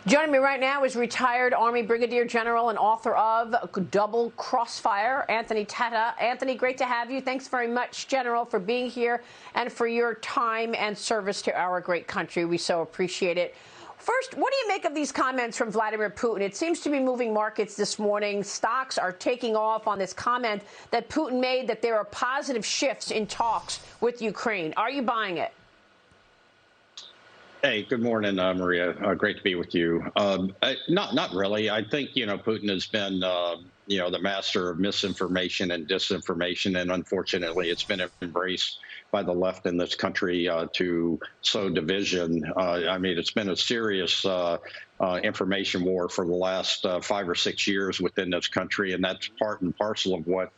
Joining me right now is retired Army Brigadier General and author of Double Crossfire, Anthony Tata. Anthony, great to have you. Thanks very much, General, for being here and for your time and service to our great country. We so appreciate it. First, what do you make of these comments from Vladimir Putin? It seems to be moving markets this morning. Stocks are taking off on this comment that Putin made that there are positive shifts in talks with Ukraine. Are you buying it? Hey, good morning, Maria. Great to be with you. Not really. I think, Putin has been, the master of misinformation and disinformation, and unfortunately, it's been embraced by the left in this country to sow division. It's been a serious information war for the last 5 or 6 years within this country, and that's part and parcel of what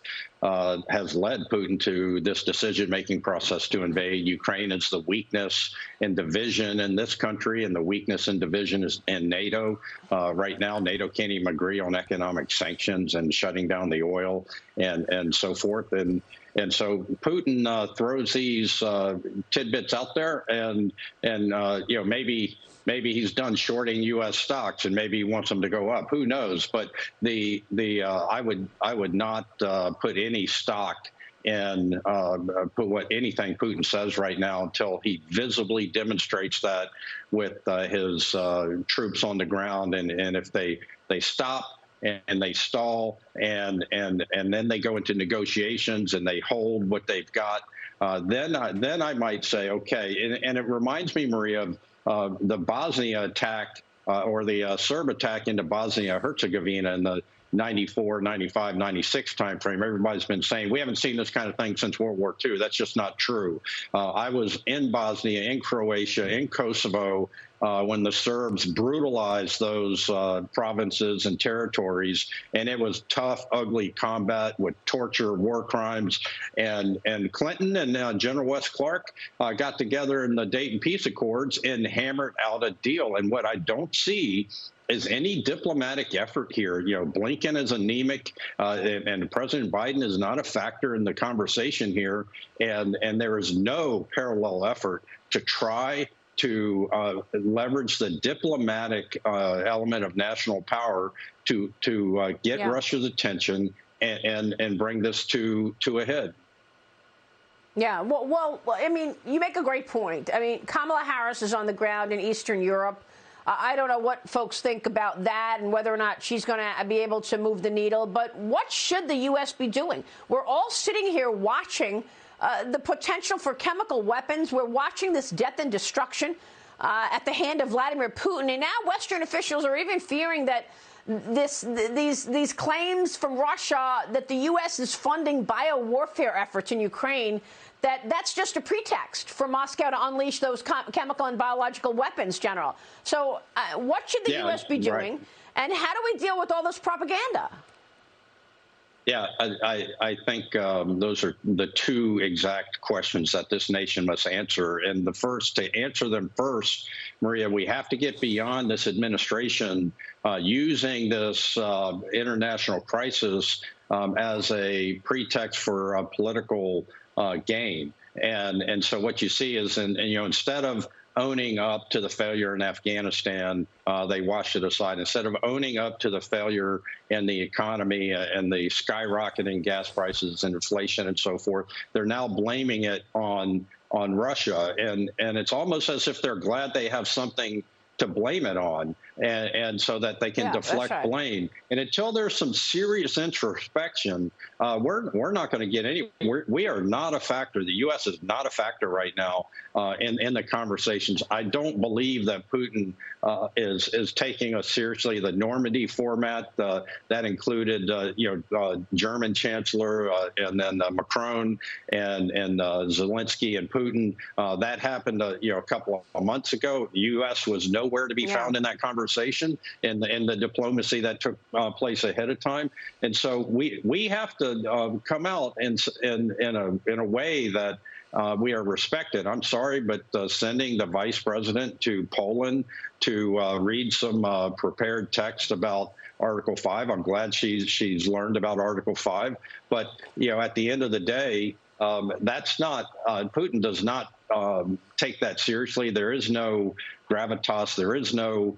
has led Putin to this decision-making process to invade Ukraine. Is the weakness and division in this country, and the weakness and division is in NATO. Right now, NATO can't even agree on economic sanctions and shutting down the oil and so forth. And so Putin throws these tidbits out there, and maybe he's done shorting U.S. stocks, and maybe he wants them to go up. Who knows? But I would not put any stock in anything Putin says right now until he visibly demonstrates that with his troops on the ground, and if they stop and they stall and then they go into negotiations and they hold what they've got, then I might say okay. And it reminds me, Maria, of the Bosnia attack or the Serb attack into Bosnia-Herzegovina in the 94, 95, 96 timeframe. Everybody's been saying we haven't seen this kind of thing since World War II. That's just not true. I was in Bosnia, in Croatia, in Kosovo when the Serbs brutalized those provinces and territories, and it was tough, ugly combat with torture, war crimes. And Clinton and General Wes Clark got together in the Dayton Peace Accords and hammered out a deal. And what I don't see is any diplomatic effort here. Blinken is anemic, and President Biden is not a factor in the conversation here. And there is no parallel effort to try to leverage the diplomatic element of national power to get Russia's attention and bring this to a head. Yeah, well, you make a great point. Kamala Harris is on the ground in Eastern Europe. I don't know what folks think about that and whether or not she's going to be able to move the needle. But what should the U.S. be doing? We're all sitting here watching the potential for chemical weapons. We're watching this death and destruction at the hand of Vladimir Putin. And now Western officials are even fearing that these claims from Russia that the U.S. is funding biowarfare efforts in Ukraine, that's just a pretext for Moscow to unleash those chemical and biological weapons, General. So what should the U.S. be doing? Right. And how do we deal with all this propaganda? Yeah, I think those are the two exact questions that this nation must answer. And to answer them first, Maria, we have to get beyond this administration using this international crisis as a pretext for a political gain. And so what you see is, instead of owning up to the failure in Afghanistan, they washed it aside. Instead of owning up to the failure in the economy and the skyrocketing gas prices and inflation and so forth, they're now blaming it on Russia. And it's almost as if they're glad they have something to blame it on, and so that they can deflect blame. And until there's some serious introspection, we're not going to get anywhere. We are not a factor. The U.S. is not a factor right now in the conversations. I don't believe that Putin is taking us seriously. The Normandy format that included German Chancellor and then Macron and Zelensky and Putin. That happened a couple of months ago. The U.S. was nowhere to be found in that conversation and the diplomacy that took place ahead of time. And so we have to come out in a way that we are respected. I'm sorry, but sending the vice president to Poland to read some prepared text about Article 5. I'm glad she's learned about Article 5. But at the end of the day, that's not Putin does not take that seriously. There is no gravitas. There is no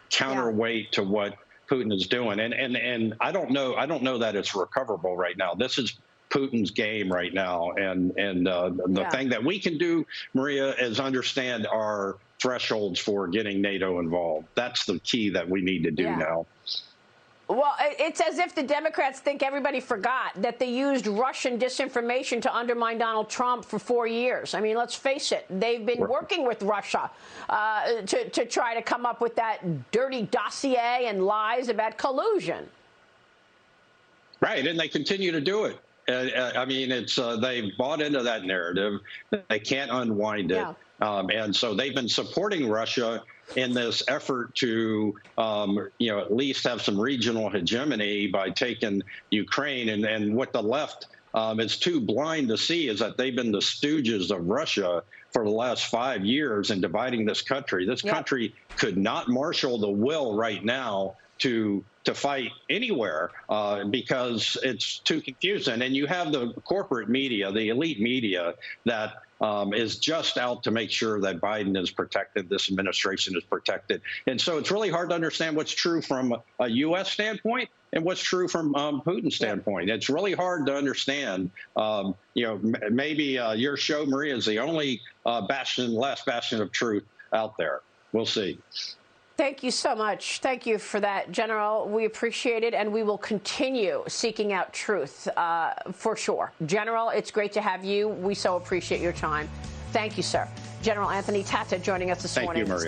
counterweight to what Putin is doing. And I don't know that it's recoverable right now. This is Putin's game right now. And the thing that we can do, Maria, is understand our thresholds for getting NATO involved. That's the key that we need to do now. Well, it's as if the Democrats think everybody forgot that they used Russian disinformation to undermine Donald Trump for 4 years. I mean, let's face it, they've been working with Russia to try to come up with that dirty dossier and lies about collusion. Right, and they continue to do it. I mean, it's they've bought into that narrative. They can't unwind it. And so they've been supporting Russia in this effort to, at least have some regional hegemony by taking Ukraine. And what the left is too blind to see is that they've been the stooges of Russia for the last 5 years in dividing this country. This country could not marshal the will right now to fight anywhere because it's too confusing. And you have the corporate media, the elite media that is just out to make sure that Biden is protected, this administration is protected. And so it's really hard to understand what's true from a U.S. standpoint and what's true from Putin's standpoint. It's really hard to understand. Maybe your show, Maria, is the only last bastion of truth out there. We'll see. Thank you so much. Thank you for that, General. We appreciate it, and we will continue seeking out truth for sure. General, it's great to have you. We so appreciate your time. Thank you, sir. General Anthony Tata joining us this morning. Thank you, Maria.